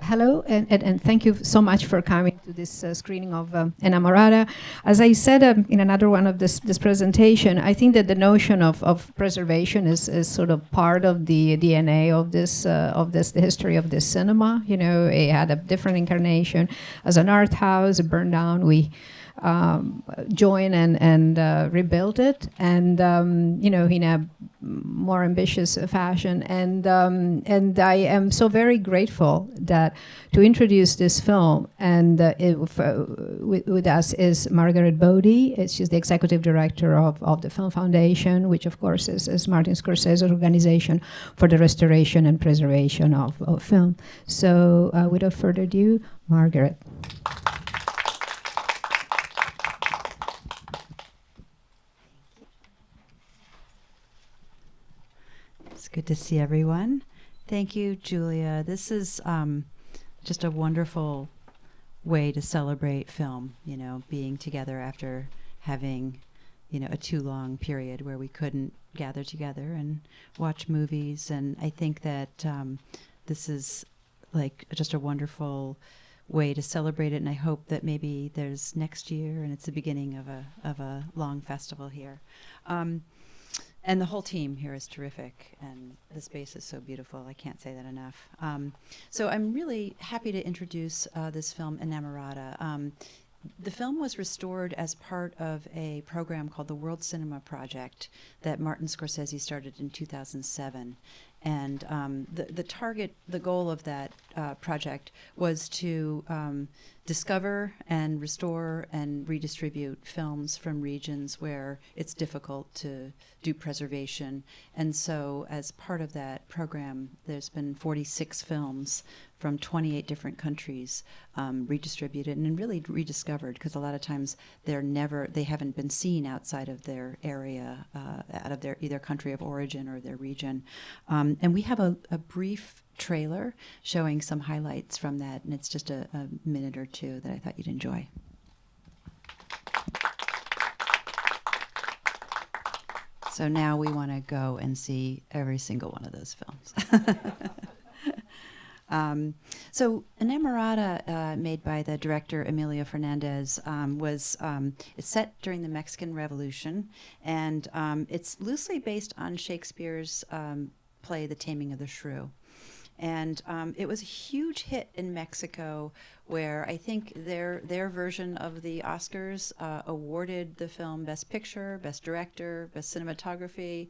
hello, and thank you so much for coming to this screening of Enamorata. As I said in another one of this presentation, I think that the notion of preservation is sort of part of the DNA of the history of this cinema. You know, it had a different incarnation as an art house, it burned down. We join and rebuild it, and you know, in a more ambitious fashion. And I am so very grateful that to introduce this film, and with us is Margaret Bodde. She's the executive director of the Film Foundation, which of course is Martin Scorsese's organization for the restoration and preservation of film. So without further ado, Margaret. It's good to see everyone. Thank you, Julia. This is just a wonderful way to celebrate film, you know, being together after having, you know, a too long period where we couldn't gather together and watch movies. And I think that this is like just a wonderful way to celebrate it. And I hope that maybe there's next year and it's the beginning of a long festival here. And the whole team here is terrific, and the space is so beautiful. I can't say that enough. So I'm really happy to introduce this film, Enamorata. The film was restored as part of a program called the World Cinema Project that Martin Scorsese started in 2007. And the goal of that project was to discover and restore and redistribute films from regions where it's difficult to do preservation. And so as part of that program, there's been 46 films from 28 different countries redistributed and really rediscovered, because a lot of times they haven't been seen outside of their area, out of their either country of origin or their region. And we have a brief trailer showing some highlights from that, and it's just a minute or two that I thought you'd enjoy. So now we want to go and see every single one of those films. So Enamorata, made by the director Emilia Fernandez, was it's set during the Mexican Revolution, and it's loosely based on Shakespeare's play The Taming of the Shrew. And it was a huge hit in Mexico, where I think their version of the Oscars awarded the film Best Picture, Best Director, Best Cinematography,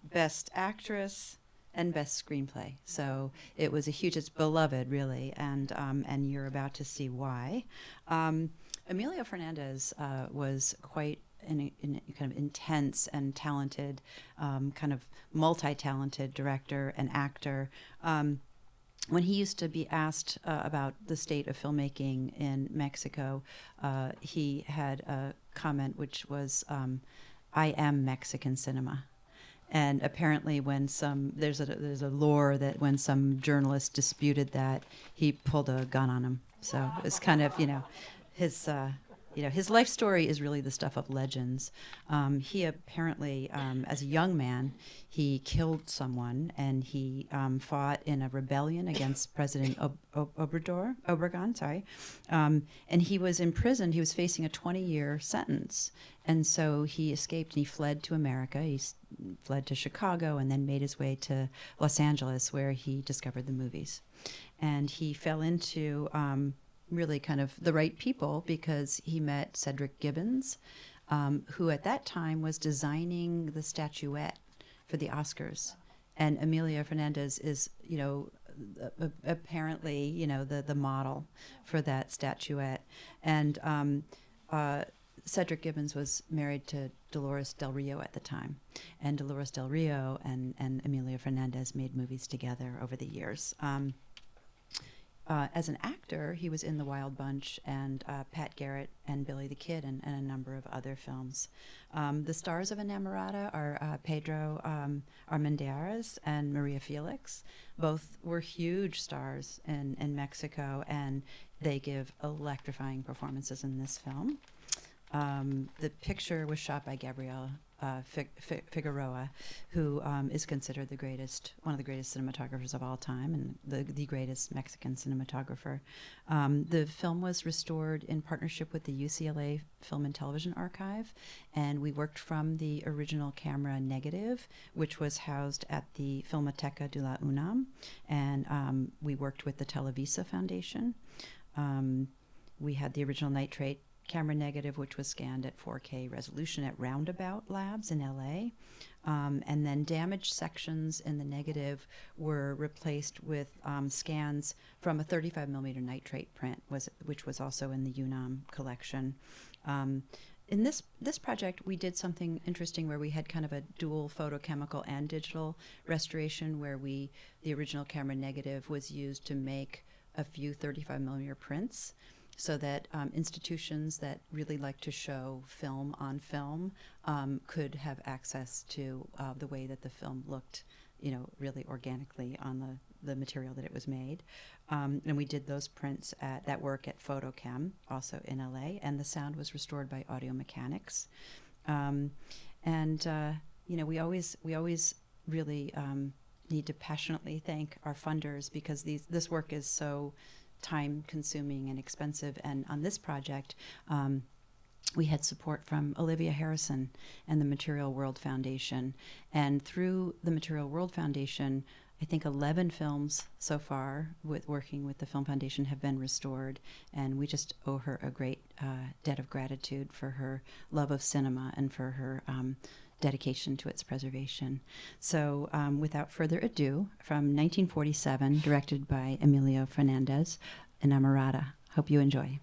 Best Actress, and Best Screenplay. So it was it's beloved, really, and you're about to see why. Emilia Fernandez was quite an kind of intense and talented, kind of multi-talented director and actor. When he used to be asked about the state of filmmaking in Mexico, he had a comment which was, "I am Mexican cinema." And apparently, when there's a lore that when some journalist disputed that, he pulled a gun on him. So it's kind of his life story is really the stuff of legends. He apparently, as a young man, he killed someone, and he fought in a rebellion against President Obregon, sorry. And he was imprisoned. He was facing a 20-year sentence. And so he escaped and he fled to America. He fled to Chicago and then made his way to Los Angeles, where he discovered the movies. And he fell into really kind of the right people, because he met Cedric Gibbons, who at that time was designing the statuette for the Oscars. And Emilia Fernandez is, apparently, the model for that statuette. And Cedric Gibbons was married to Dolores Del Rio at the time. And Dolores Del Rio and Emilia Fernandez made movies together over the years. As an actor, he was in The Wild Bunch and Pat Garrett and Billy the Kid and a number of other films. The stars of Enamorata are Pedro Armendariz and Maria Felix. Both were huge stars in Mexico, and they give electrifying performances in this film. The picture was shot by Gabriel Figueroa, who is considered one of the greatest cinematographers of all time, and the greatest Mexican cinematographer. The film was restored in partnership with the UCLA Film and Television Archive, and we worked from the original camera negative, which was housed at the Filmoteca de la UNAM, and we worked with the Televisa Foundation. We had the original nitrate camera negative, which was scanned at 4K resolution at Roundabout Labs in LA. And then damaged sections in the negative were replaced with scans from a 35 millimeter nitrate print, which was also in the UNAM collection. In this project, we did something interesting where we had kind of a dual photochemical and digital restoration, where the original camera negative was used to make a few 35 millimeter prints, so that institutions that really like to show film on film could have access to the way that the film looked, really organically on the material that it was made. And we did those prints that work at Photochem, also in LA, and the sound was restored by Audio Mechanics. We always really need to passionately thank our funders, because this work is so time-consuming and expensive. And on this project, we had support from Olivia Harrison and the Material World Foundation. And through the Material World Foundation, I think 11 films so far, working with the Film Foundation, have been restored. And we just owe her a great debt of gratitude for her love of cinema and for her dedication to its preservation. So without further ado, from 1947, directed by Emilia Fernandez, Enamorata. Hope you enjoy.